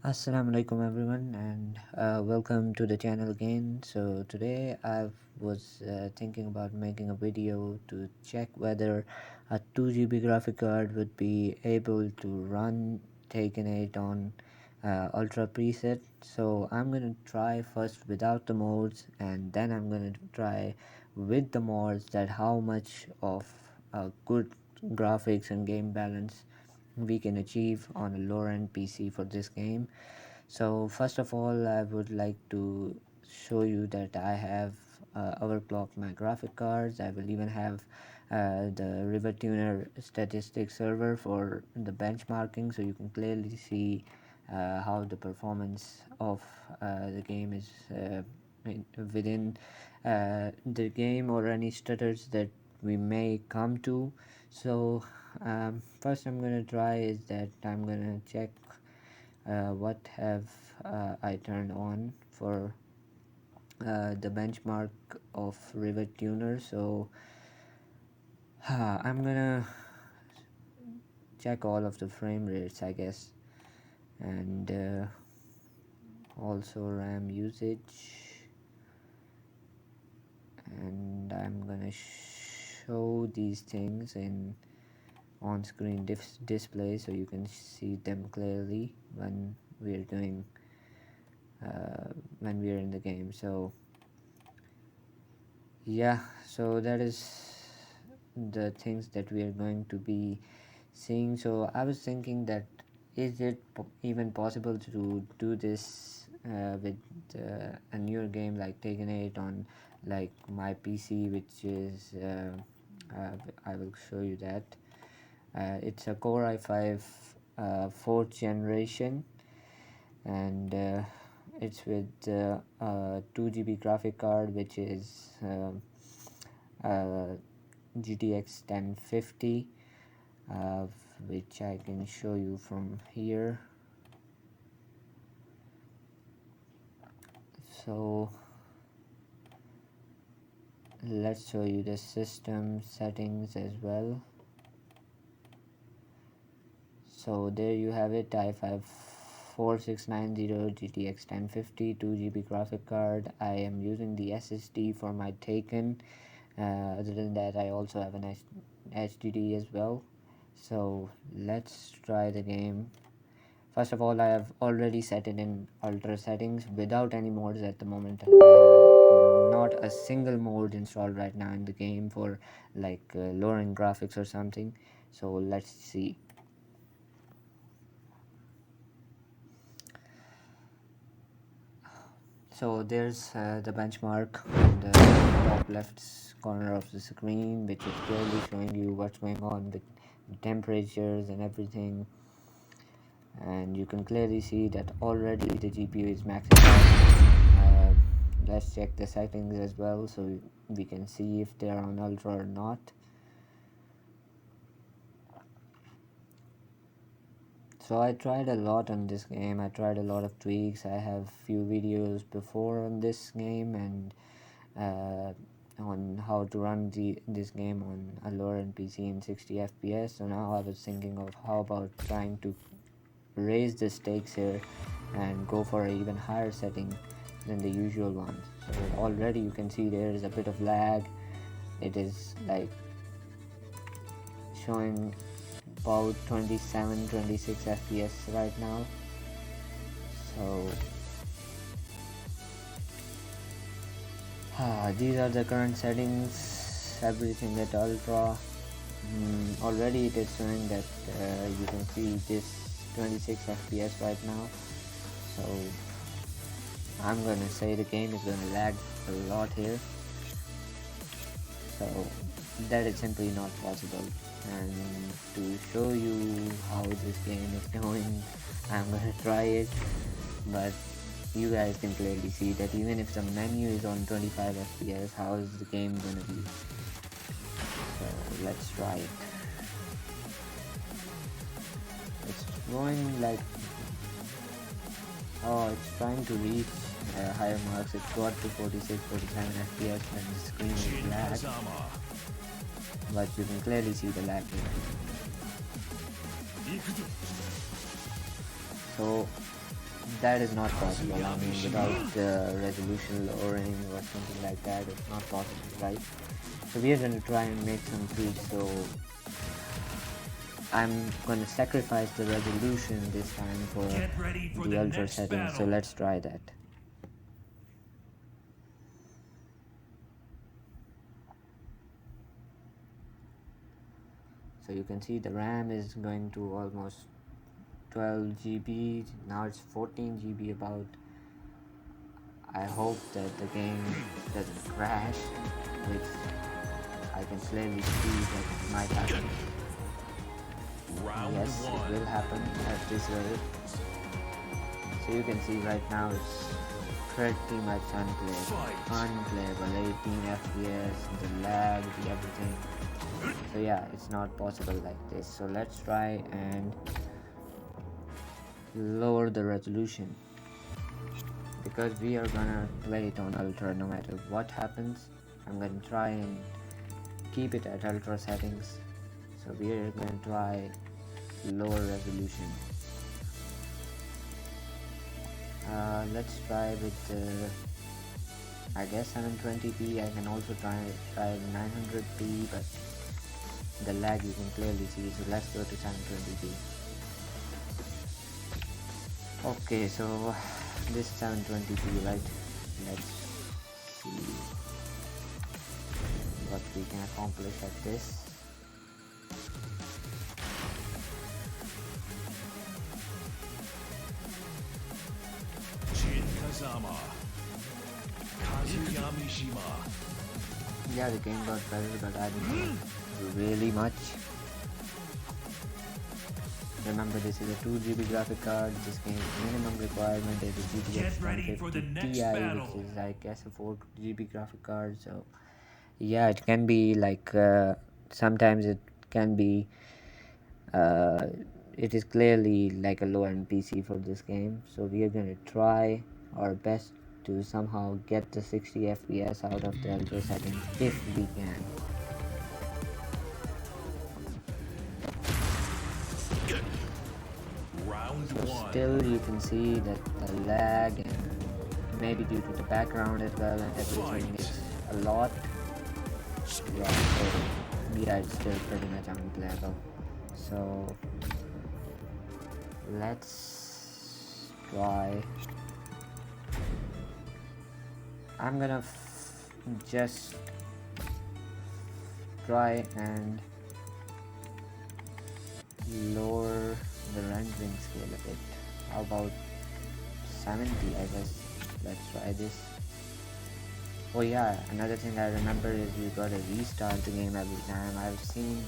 Assalamu alaikum everyone, and welcome to the channel again. So today I was thinking about making a video to check whether a 2 GB graphic card would be able to run Taken 8 on Ultra preset. So I'm gonna try first without the mods, and then I'm gonna try with the mods that how much of good graphics and game balance we can achieve on a lower end PC for this game. So first of all, I would like to show you that I have overclocked my graphic cards. I will even have the river tuner statistics server for the benchmarking, so you can clearly see how the performance of the game is within the game, or any stutters that we may come to. So first I'm gonna try is that I'm gonna check what have I turned on for the benchmark of river tuner. So I'm gonna check all of the frame rates, I guess, and also RAM usage, and I'm gonna show these things in on-screen display so you can see them clearly when we're doing when we're in the game. So yeah, so that is the things that we are going to be seeing. So I was thinking that is it even possible to do this with a newer game like Taken 8 on like my PC, which is I will show you that it's a Core i5 4th generation, and it's with a 2 GB graphic card, which is GTX 1050, uh, which I can show you from here. So let's show you the system settings as well. So there you have it, i5 4690 GTX 1050 2 GB graphic card. I am using the SSD for my Taken. Other than that, I also have an HDD as well. So let's try the game. First of all, I have already set it in ultra settings without any mods at the moment. I have not a single mod installed right now in the game for like lowering graphics or something. So let's see. So there's the benchmark on the top left corner of the screen, which is clearly showing you what's going on with temperatures and everything. And you can clearly see that already the GPU is maxed out. Let's check the settings as well so we can see if they are on ultra or not. So I tried a lot on this game. I tried a lot of tweaks. I have few videos before on this game, and on how to run this game on a lower end PC in 60 FPS. So now I was thinking of how about trying to raise the stakes here and go for an even higher setting than the usual one. So already you can see there is a bit of lag. It is like showing about 27-26 FPS right now. So these are the current settings, everything at ultra. Already it is showing that you can see this 26 FPS right now. So I'm gonna say the game is gonna lag a lot here, so that is simply not possible. And to show you how this game is going, I'm gonna try it, but you guys can clearly see that even if the menu is on 25 FPS, how is the game gonna be? So let's try it. It's going like, oh, it's trying to reach higher marks. It got to 46, 47 FPS when the screen is black, but you can clearly see the lag here. So that is not possible. I mean, without resolution lowering or something like that, it's not possible, right? So we are going to try and make some tweaks. So I'm going to sacrifice the resolution this time for the ultra settings. So let's try that. So you can see the RAM is going to almost 12 GB. Now it's 14 GB about. I hope that the game doesn't crash, which I can clearly see that it might happen. Yes, it will happen at this rate. So you can see right now it's pretty much unplayable, 18 FPS, the lag, the everything. So yeah, it's not possible like this. So let's try and lower the resolution, because we are gonna play it on ultra no matter what happens. I'm gonna try and keep it at ultra settings. So we are gonna try lower resolution. Let's try with I guess 720p. I can also try 900p, but the lag you can clearly see, so let's go to 720p. Okay, so this is 720p, right? Let's see what we can accomplish at this. Yeah, the game got better, but I didn't do really much. Remember, this is a 2 GB graphic card. This game's minimum requirement is a GTX 1050 Ti, which is I guess a 4 GB graphic card. So yeah, it can be like sometimes it can be it is clearly like a low-end PC for this game. So we are going to try our best to somehow get the 60 FPS out of the ultra settings if we can. So still you can see that the lag, and maybe due to the background as well and everything, it's a lot. Yeah, so yeah, it's still pretty much unplayable. So let's try. I'm gonna just try and lower the rendering scale a bit. How about 70, I guess. Let's try this. Oh yeah, another thing I remember is you gotta restart the game every time. I've seen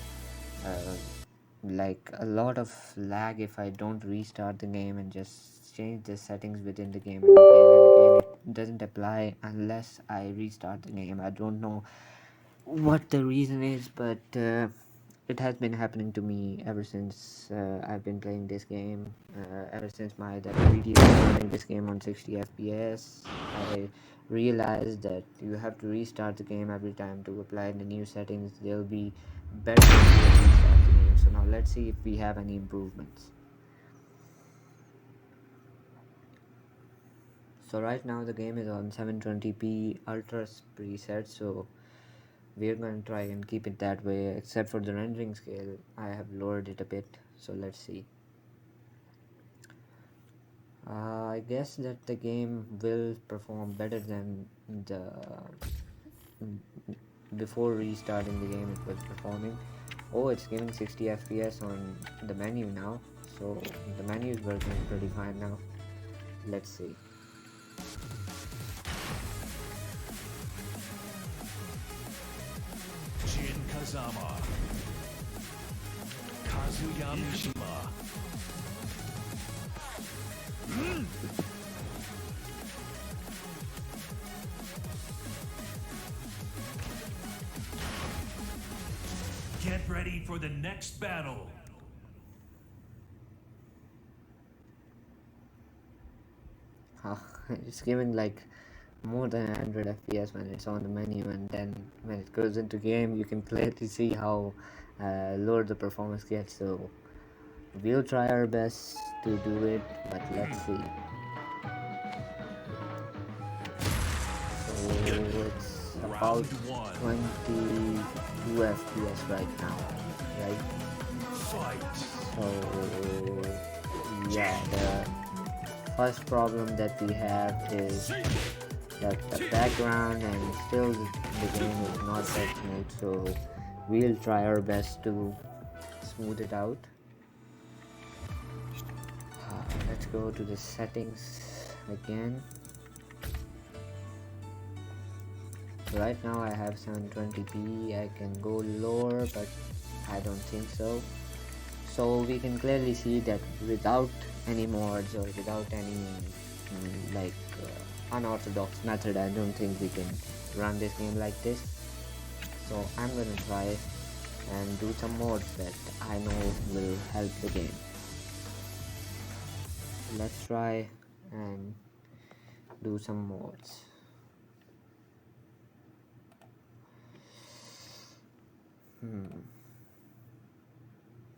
like a lot of lag if I don't restart the game and just change the settings within the game, and again it doesn't apply unless I restart the game. I don't know what the reason is, but it has been happening to me ever since I've been playing this game. Ever since my that video running this game on 60 FPS, I realized that you have to restart the game every time to apply the new settings. They'll be better if you restart the game. So now let's see if we have any improvements. So right now the game is on 720p ultra preset, so we're going to try and keep it that way, except for the rendering scale. I have lowered it a bit, so let's see. I guess that the game will perform better than the before restarting the game it was performing. Oh, it's giving 60 FPS on the menu now, so the menu is working pretty fine now. Let's see. Kazama, Kazuya Mishima. Get ready for the next battle. It's giving like more than 100 FPS when it's on the menu, and then when it goes into game you can clearly see how lower the performance gets. So we'll try our best to do it, but let's see. it's about Round one. 22 FPS right now, right? Fight. So yeah, the first problem that we have is that the background and still the game is not that smooth, so we'll try our best to smooth it out. Let's go to the settings again. Right now I have 720p. I can go lower, but I don't think so. So we can clearly see that without any mods or without any unorthodox method, I don't think we can run this game like this. So I'm gonna try and do some mods that I know will help the game. Let's try and do some mods.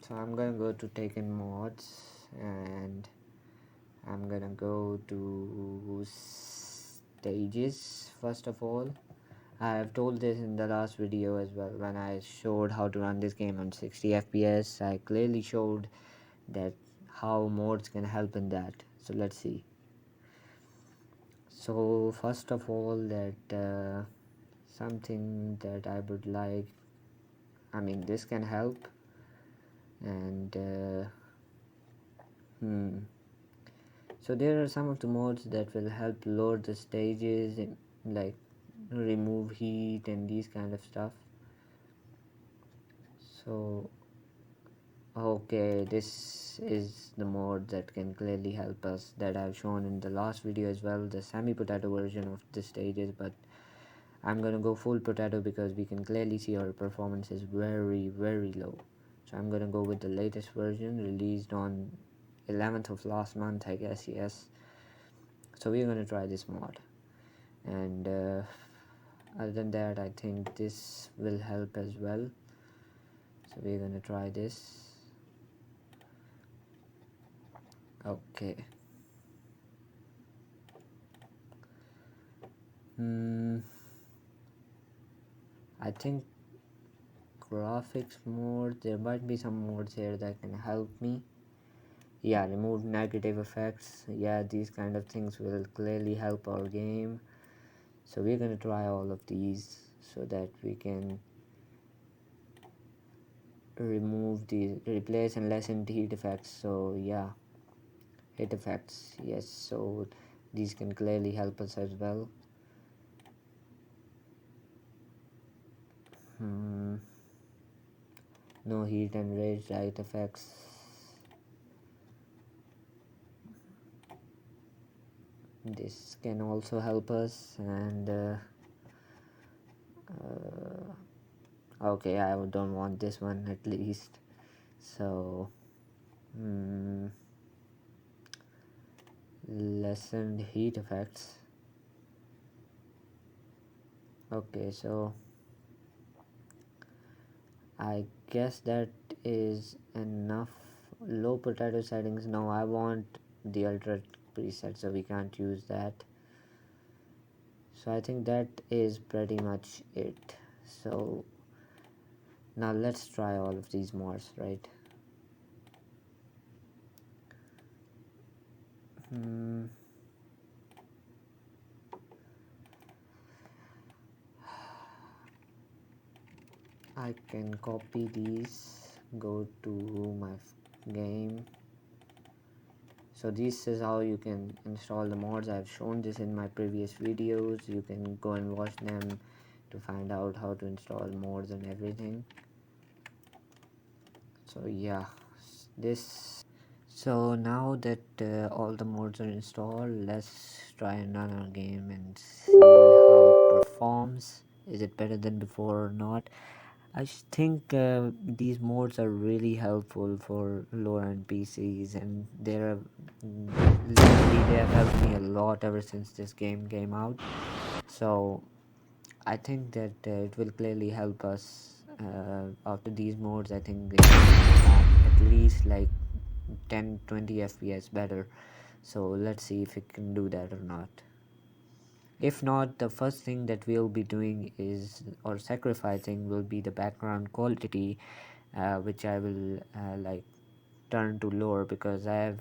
So I'm gonna go to Tekken mods and I'm gonna go to stages first of all. I have told this in the last video as well. When I showed how to run this game on 60 FPS, I clearly showed that how mods can help in that. So let's see. So first of all, that something that I would like, I mean this can help, and so there are some of the mods that will help load the stages, like remove heat and these kind of stuff. So okay, this is the mod that can clearly help us, that I've shown in the last video as well, the semi-potato version of the stages, but I'm gonna go full potato because we can clearly see our performance is very low. So I'm gonna go with the latest version released on 11th of last month, I guess. Yes, so we're gonna try this mod, and other than that I think this will help as well. So we're gonna try this. Okay. I think graphics mode, there might be some modes here that can help me. Yeah, remove negative effects. Yeah, these kind of things will clearly help our game. So we're gonna try all of these so that we can replace and lessen the heat effects. So yeah, heat effects, yes, so these can clearly help us as well. No heat and rage light effects. This can also help us, and okay, I don't want this one at least. So lessened heat effects. Okay, so I guess that is enough. Low potato settings. No, I want the ultra preset, so we can't use that. So I think that is pretty much it. So now let's try all of these mods, right? I can copy these, go to my game. So this is how you can install the mods. I've shown this in my previous videos. You can go and watch them to find out how to install mods and everything. So yeah, this. So now that all the mods are installed, let's try another game and see how it performs. Is it better than before or not? I think these mods are really helpful for lower-end PCs, and literally they have helped me a lot ever since this game came out. So I think that it will clearly help us. After these mods, I think they can at least like 10-20 FPS better. So let's see if it can do that or not. If not, the first thing that we'll be doing is, or sacrificing, will be the background quality, which I will turn to lower, because I have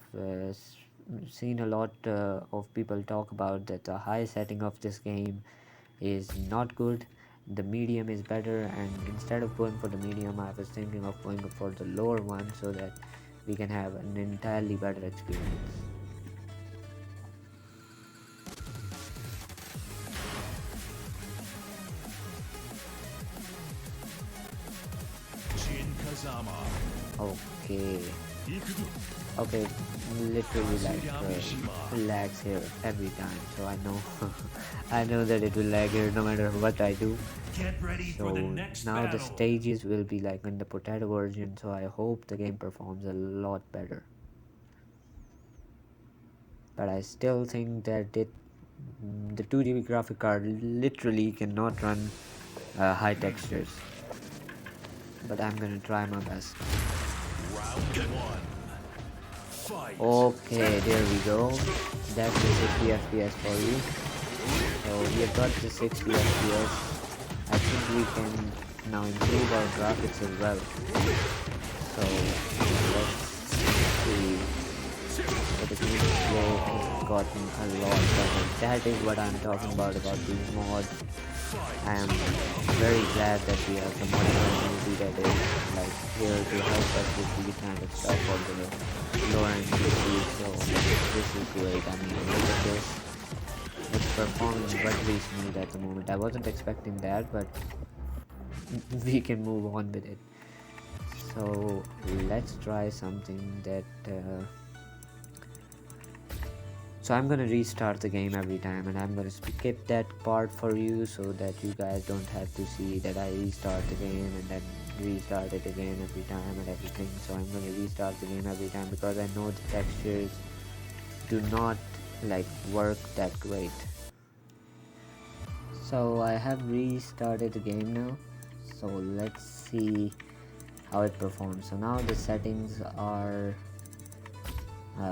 seen a lot of people talk about that the high setting of this game is not good. The medium is better, and instead of going for the medium, I was thinking of going for the lower one so that we can have an entirely better experience. Jin Kazama. Okay. Ikuzo. Okay, literally Tsuyamishima. lags here every time, so I know I know that it will lag here no matter what I do. Get ready for the So next now the battle. stages will be like in the potato version, so I hope the game performs a lot better. But I still think that the 2 GB graphic card literally cannot run high textures. But I'm gonna try my best. Round one. Fight. Okay, there we go. That's the 60 FPS for you. So we have got the 60 FPS. I think we can now improve our graphics as well. So let's see. So the gameplay has gotten a lot better. That is what I'm talking about these mods. I am very glad that we have the modding community that is like here to help us with these kind of stuff for the lower end PC. So this is great. I mean, look at this. It's performing very smooth at the moment. I wasn't expecting that, but we can move on with it. So let's try something that so I'm gonna restart the game every time, and I'm gonna skip that part for you so that you guys don't have to see that I restart the game and then restart it again every time and everything. So I'm gonna restart the game every time because I know the textures do not work that great. So I have restarted the game now, so let's see how it performs. So now the settings are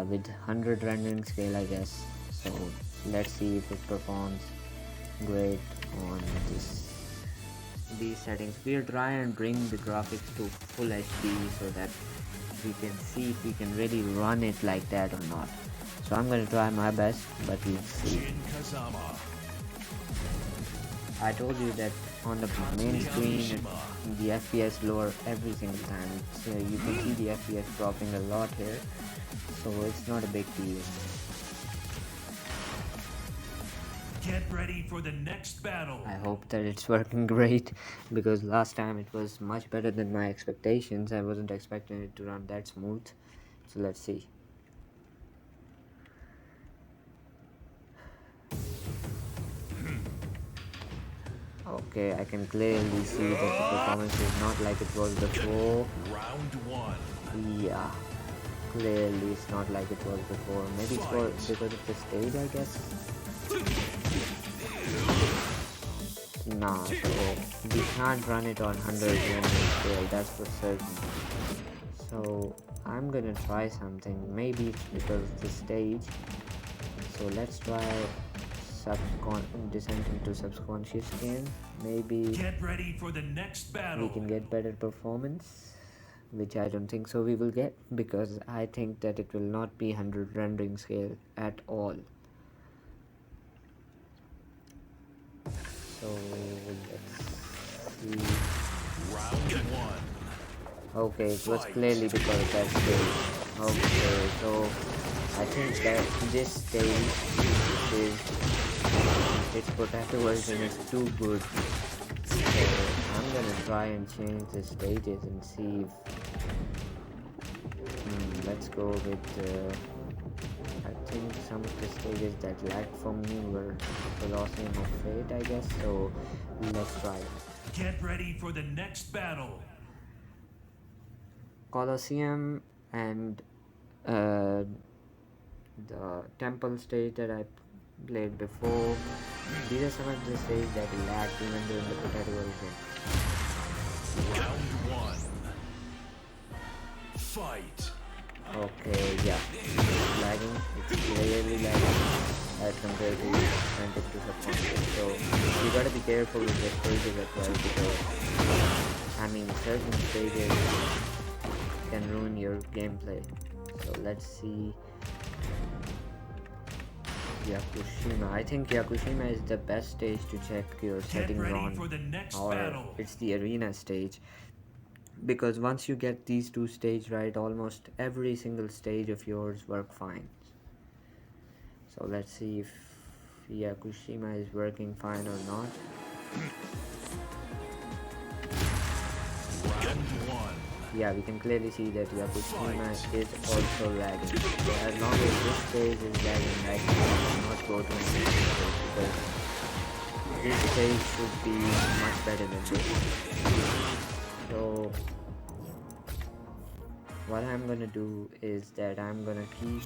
with 100 rendering scale, I guess. So let's see if it performs great on these settings. We'll try and bring the graphics to full HD so that we can see if we can really run it like that or not. So I'm gonna try my best, but let's see. Jin Kazama. I told you that on the main screen the FPS lower every single time. So you can see the FPS dropping a lot here, so it's not a big deal. Get ready for the next battle. I hope that it's working great, because last time it was much better than my expectations. I wasn't expecting it to run that smooth. So let's see. Okay, I can clearly see that the performance is not like it was before. Round one. Yeah, clearly it's not like it was before. Maybe it's because of the stage, I guess. Nah, so we can't run it on 100 scale, that's for certain. So I'm gonna try something. Maybe it's because of the stage. So let's try descent into subconscious again. Maybe Get ready for the next battle. we can get better performance, which I don't think so we will get, because I think that it will not be 100 rendering scale at all. So let's see. Round one. Okay, it was clearly because of that stage. Okay, so I think that this stage is its potato version is too good. So I'm gonna try and change the stages and see if let's go with I think some of the stages that lagged for me were Colosseum of Fate, I guess. So let's try it. Get ready for the next battle. Colosseum and the temple stage that I played before. These are some of the stages that lagged even during the potato version. Round one. Fight. Okay, yeah, it's lagging. It's clearly lagging. as compared to authentic to subconscious. So you gotta be careful with the stages as well, because I mean certain stages can ruin your gameplay. So let's see Yakushima. I think Yakushima is the best stage to check your settings on, or it's the arena stage, because once you get these two stages right, almost every single stage of yours work fine. So let's see if Yakushima is working fine or not. Yeah, we can clearly see that Yakushima is also lagging. So as long as this stage is lagging, I cannot go to any stage, because this stage should be much better than this. So what I'm gonna do is that I'm gonna keep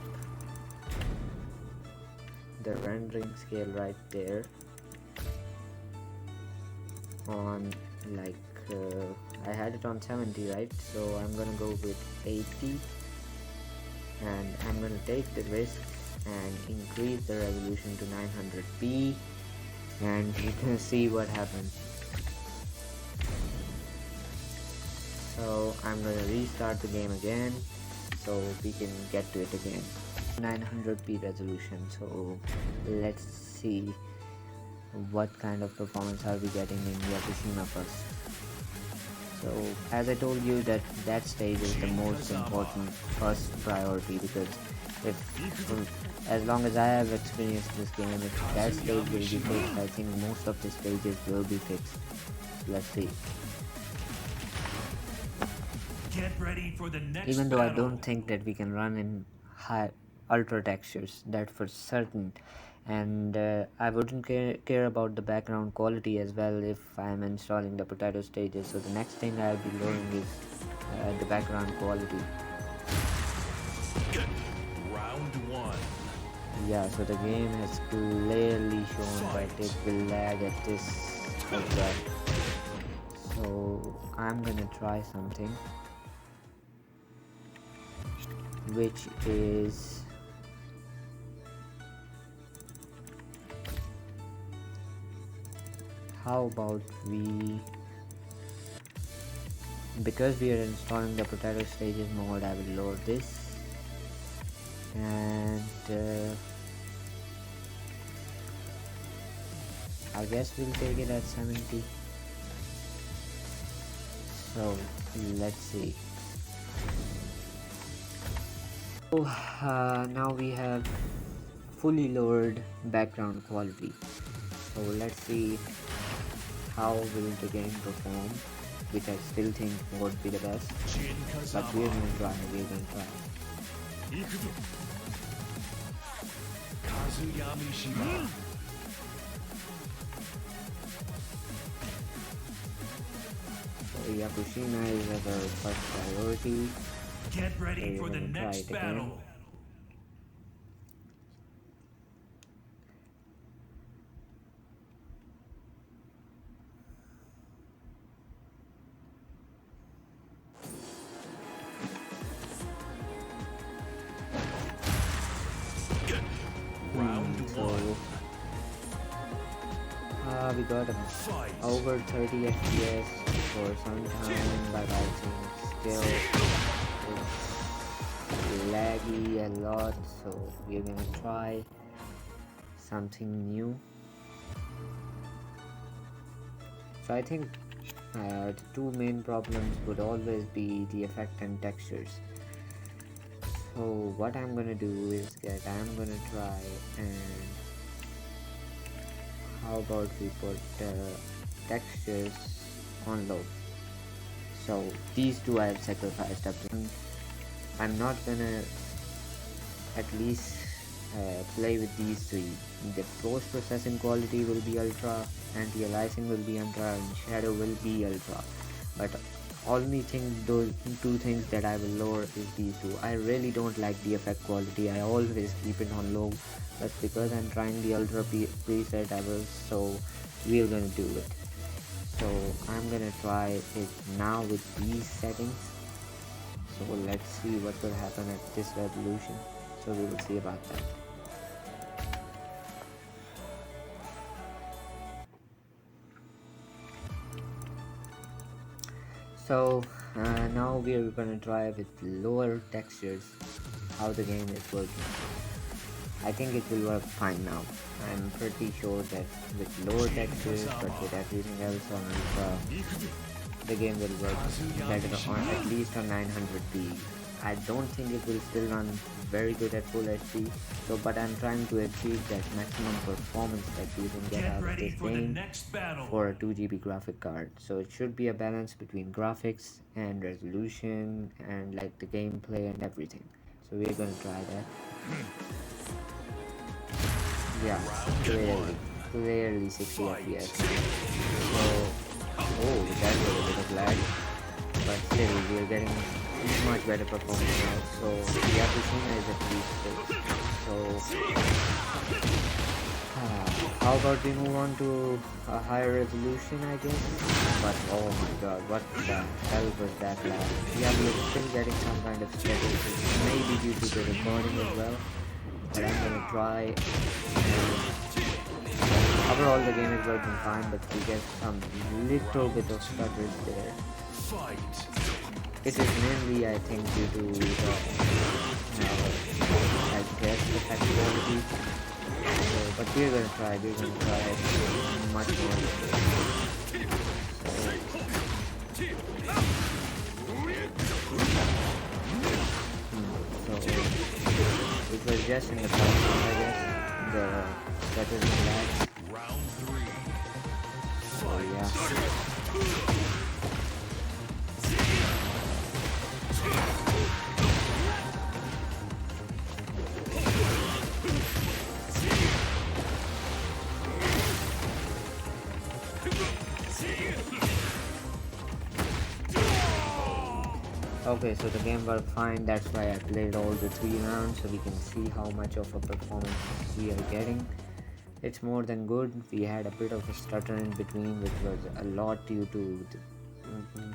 the rendering scale right there on like I had it on 70, right? So I'm gonna go with 80, and I'm gonna take the risk and increase the resolution to 900p, and we're gonna see what happens. So I'm gonna restart the game again so we can get to it again. 900p resolution, so let's see what kind of performance are we getting in Yakushima first. So as I told you, that stage is the most important first priority, because as long as I have experienced this game, if that stage will be fixed, I think most of the stages will be fixed. Let's see. Get ready for the next Even though I battle. don't think that we can run in high ultra textures, that for certain, and I wouldn't care about the background quality as well if I'm installing the potato stages. So the next thing I'll be lowering is the background quality. Round one. Yeah, so the game has clearly shown that it will lag at this as well. So I'm gonna try something, which is how about we, because we are installing the potato stages mode, I will load this, and I guess we'll take it at 70. So let's see. So now we have fully lowered background quality. So let's see how will the game perform, which I still think would be the best. But we're gonna try. So Yakushima is our first priority. Get ready for the next battle. We got over 30 FPS for some time, but I think still it's laggy a lot, so we're gonna try something new. So I think the two main problems would always be the effect and textures. So what I'm gonna do is that I'm gonna try, and how about we put textures on low. So these two I've sacrificed up to. I'm not gonna at least play with these three. The post processing quality will be ultra, anti-aliasing will be ultra, and shadow will be ultra. But only thing, those two things that I will lower is these two. I really don't like the effect quality. I always keep it on low, but because I'm trying the ultra preset, so we're gonna do it. So I'm gonna try it now with these settings. So let's see what will happen at this resolution. So we will see about that. So now we are gonna try with lower textures how the game is working. I think it will work fine now. I'm pretty sure that with lower textures but with everything else on Ultra, the game will work better on at least on 900p. I don't think it will still run very good at full HD, so but I'm trying to achieve that maximum performance that you can get out of this game for a 2 GB graphic card. So it should be a balance between graphics and resolution and like the gameplay and everything. So we're gonna try that. Yeah, clearly 60 FPS. So, oh, that was a bit of lag, but still we're getting much better performance now. So the Yakushima is at least fixed. So how about we move on to a higher resolution, I guess? But oh my god, what the hell was that lag? Yeah, we are still getting some kind of static, maybe due to the recording as well. But I'm gonna try. Overall, the game is working fine, but we get some little bit of stutters there. It is mainly, I think, due to the, I guess, the text quality. So, but we're gonna try much more. So, it was just in the background, I guess, the stutters and lags. So yeah. Okay, so the game worked fine, that's why I played all the 3 rounds so we can see how much of a performance we are getting. It's more than good. We had a bit of a stutter in between, which was a lot due to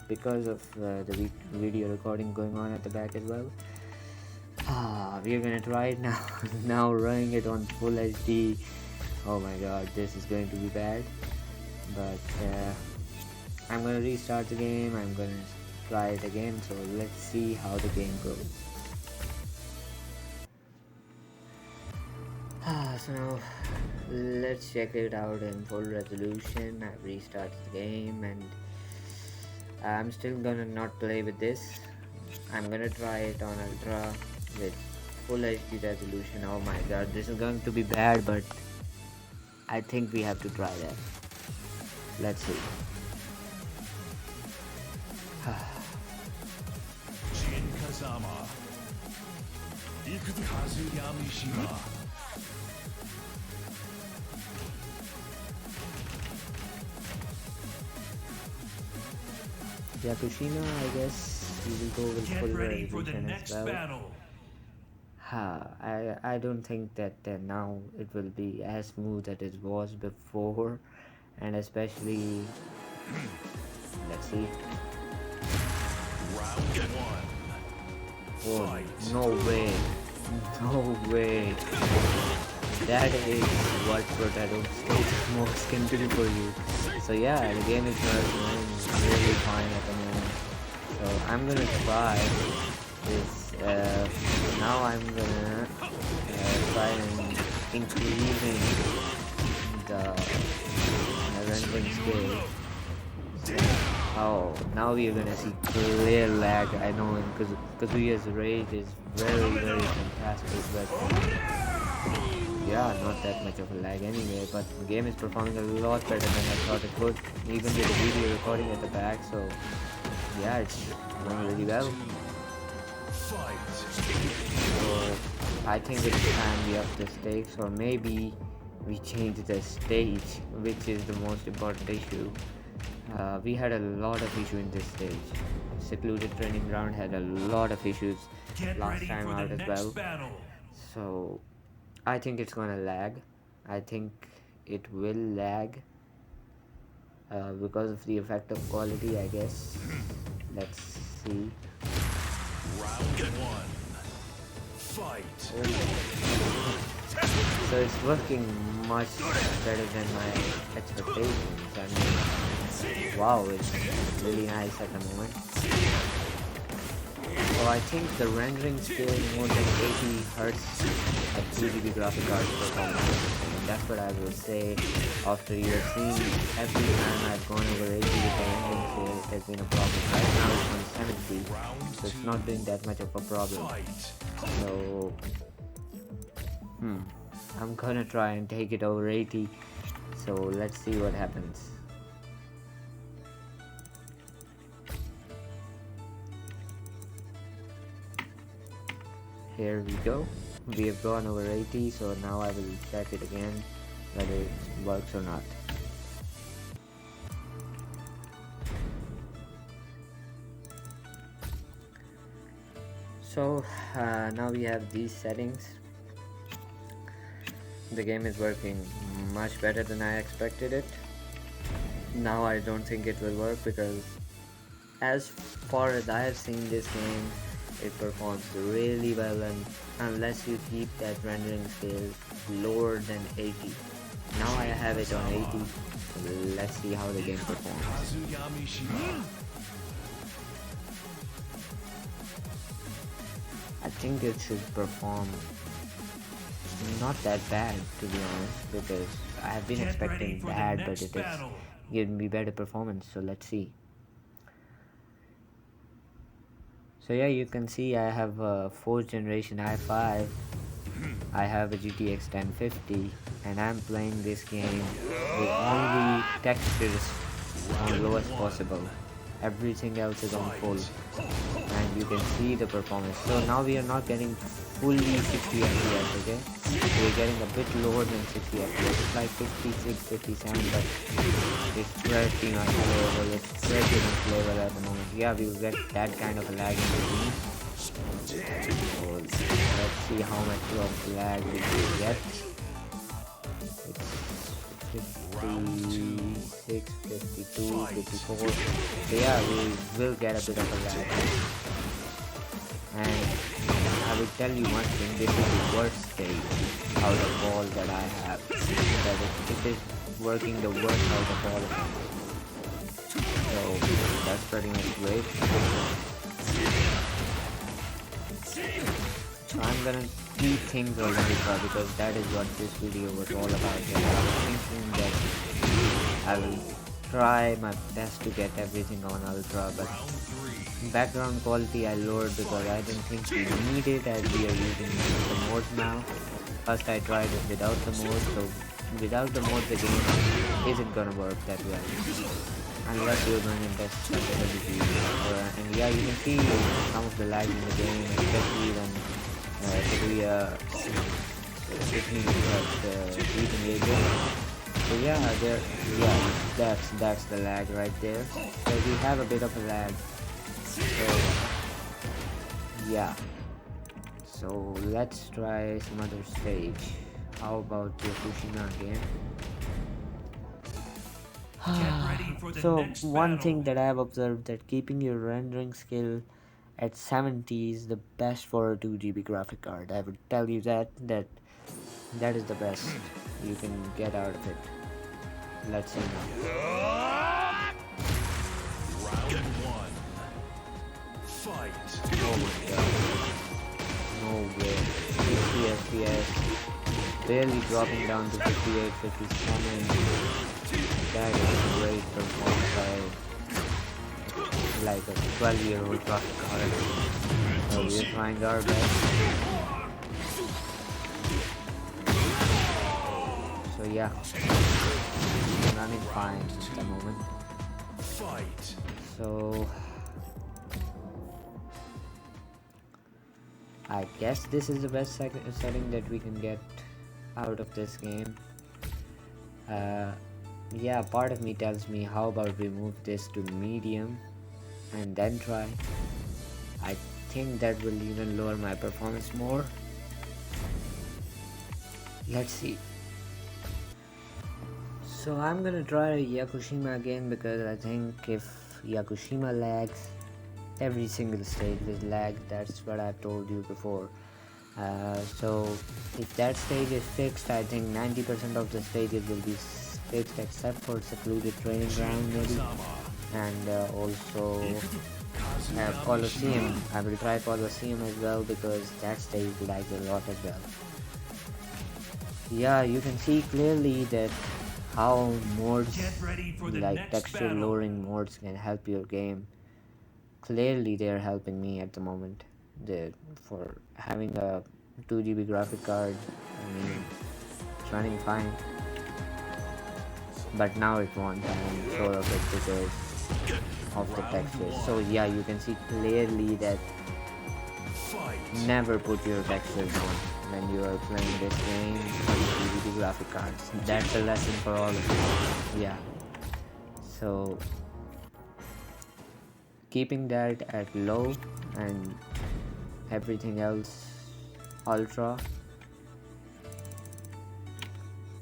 because of the video recording going on at the back as well. We're gonna try it now. Now running it on full HD. Oh my god, this is going to be bad. But I'm gonna restart the game. I'm gonna try it again. So let's see how the game goes. So now let's check it out in full resolution. I've restarted the game and I'm still gonna not play with this. I'm gonna try it on Ultra with full HD resolution. Oh my god, this is going to be bad, but I think we have to try that. Let's see. Yakushima, I guess we will go with full resolution as well. I don't think that now it will be as smooth as it was before, and especially let's see. Oh, no way, no way. That is what Potato Smoke can do for you. So yeah, the game is going really fine at the moment. So I'm gonna try this. Now I'm gonna try and increasing the rendering scale. Oh, now we are gonna see clear lag. I know because Via's rate is very fantastic, but yeah, not that much of a lag anyway. But the game is performing a lot better than I thought it would, even with the video recording at the back. So yeah, it's going really well. So I think it's time we up the stakes, or maybe we change the stage, which is the most important issue. We had a lot of issues in this stage. Secluded training ground had a lot of issues last time out as well. So I think it's gonna lag. I think it will lag because of the effect of quality, I guess. Let's see. Round 1. Fight. So it's working much better than my expectations. I mean, Wow, it's really nice at the moment. So I think the rendering scale more than 80 hertz at 2 GB graphic card performance. And that's what I will say after you have seen every time I've gone over 80 with the rendering scale, it has been a problem. Right now it's on 70, so it's not doing that much of a problem. So, I'm gonna try and take it over 80. So let's see what happens. Here we go. We have gone over 80, so now I will check it again whether it works or not. So now we have these settings. The game is working much better than I expected it. Now I don't think it will work because as far as I have seen this game, it performs really well, and unless you keep that rendering scale lower than 80. Now I have it on 80. Let's see how the game performs. I think it should perform not that bad, to be honest, because I have been expecting bad, but it is giving me better performance, so let's see. So yeah, you can see I have a 4th generation i5, I have a GTX 1050, and I'm playing this game with only textures on lowest possible. Everything else is on full, and you can see the performance. So now we are not getting fully 60 FPS, okay? We're getting a bit lower than 60 FPS. It's like 56, 57, but it's pretty much level. It's pretty much level at the moment. Yeah, we will get that kind of a lag in between. So let's see how much of lag we will get. It's 56, 52, 54. So yeah, we will get a bit of a lag. And I will tell you one thing, this is the worst stage out of all that I have. That it is working the worst out of all of them. So that's pretty much great. So I'm gonna keep things on ultra because that is what this video was all about. And I was thinking that I will try my best to get everything on ultra, but background quality I lowered because I didn't think we need it as we are using the mode now. First I tried it without the mode, so without the mode the game isn't gonna work that well unless you're going to test stability. And yeah, you can see some of the lag in the game, especially when we beating agent. So yeah, that's the lag right there. So we have a bit of a lag. So yeah, so let's try some other stage. How about Yokoshima again? So one thing that I have observed, that keeping your rendering skill at 70 is the best for a 2 GB graphic card. I would tell you that is the best you can get out of it. Let's see now. Round one. Fight. Oh my god. No way. 50 FPS. Barely dropping down to 58, 57. That is a great performance by like a 12-year-old graphic card. So we are trying our best. So yeah, I'm running fine at the moment. Fight. So I guess this is the best setting that we can get out of this game. Yeah, part of me tells me how about we move this to medium and then try. I think that will even lower my performance more. Let's see. So I'm gonna try Yakushima again because I think if Yakushima lags, every single stage will lag. That's what I've told you before. So if that stage is fixed, I think 90% of the stages will be fixed except for secluded training ground maybe, and also Colosseum. I will try Colosseum as well because that stage lags a lot as well. Yeah, you can see clearly that how mods like texture lowering mods can help your game. Clearly they are helping me at the moment. For having a 2 GB graphic card, I mean, it's running fine, but now it won't. I'm sure of it because of the textures. So yeah, you can see clearly that never put your textures on when you are playing this game with 2 GB graphic cards. That's a lesson for all of you. Yeah. So keeping that at low and everything else ultra.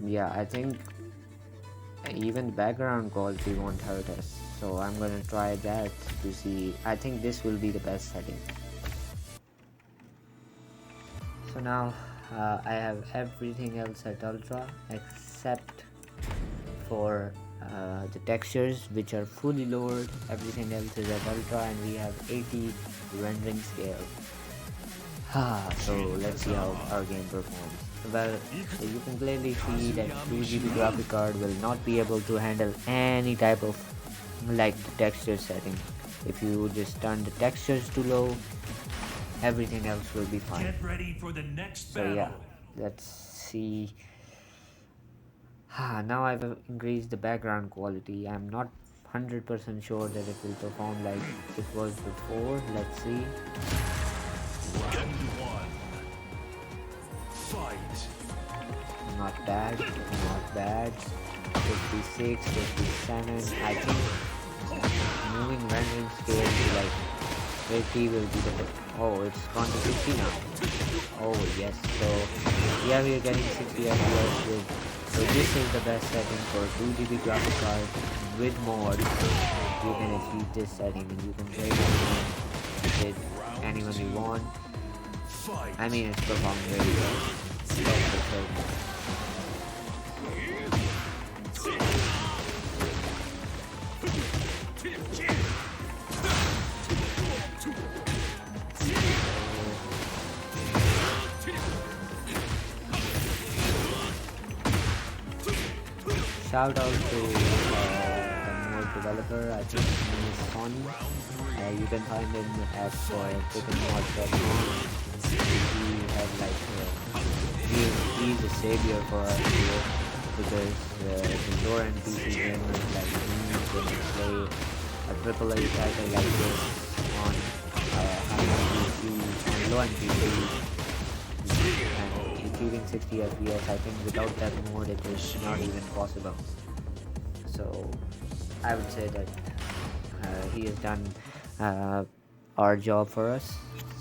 Yeah, I think even the background quality won't hurt us, so I'm gonna try that to see. I think this will be the best setting. So now I have everything else at ultra except for the textures, which are fully lowered. Everything else is at ultra, and we have 80 rendering scale. So let's see how our game performs. Well, you can clearly see that 2 GB graphic card will not be able to handle any type of like the texture setting. If you just turn the textures to low, everything else will be fine. Get ready for the next So battle. yeah, let's see. Now I've increased the background quality. I'm not 100% sure that it will perform like it was before. Let's see. Round one. Fight. Not bad, not bad. 56, 57. I think moving rendering scale to like 50 will be the best. Oh, it's gone to 60 now. Oh yes, so yeah, we are getting 60 FPS with. So this is the best setting for 2 GB graphic card with mods. You can achieve this setting and you can play this with anyone you want. Fight. I mean, it's performing really well. That's for sure. Shout out to the mode developer. I think his name is Sonny. You can find him at Tekken.com. He had like he's a savior for us here because the lower end PC gamers like me can play a AAA title like this on high-end PC, on low-end PC, and achieving 60 FPS. I think without that mode it is not even possible. So I would say that he has done our job for us.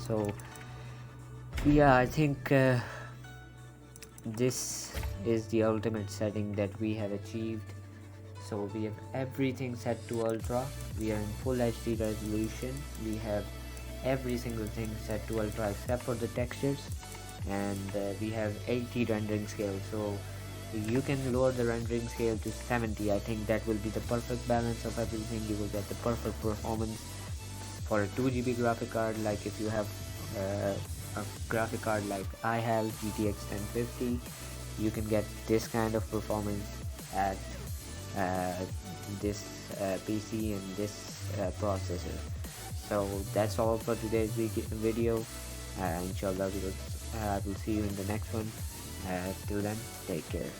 So yeah, I think this is the ultimate setting that we have achieved. So we have everything set to ultra. We are in full HD resolution. We have every single thing set to ultra except for the textures, and we have 80 rendering scale. So you can lower the rendering scale to 70. I think that will be the perfect balance of everything. You will get the perfect performance for a 2 GB graphic card. Like if you have a graphic card like I have, GTX 1050, you can get this kind of performance at this PC and this processor. So that's all for today's video. Inshallah, I will see you in the next one. Till then, take care.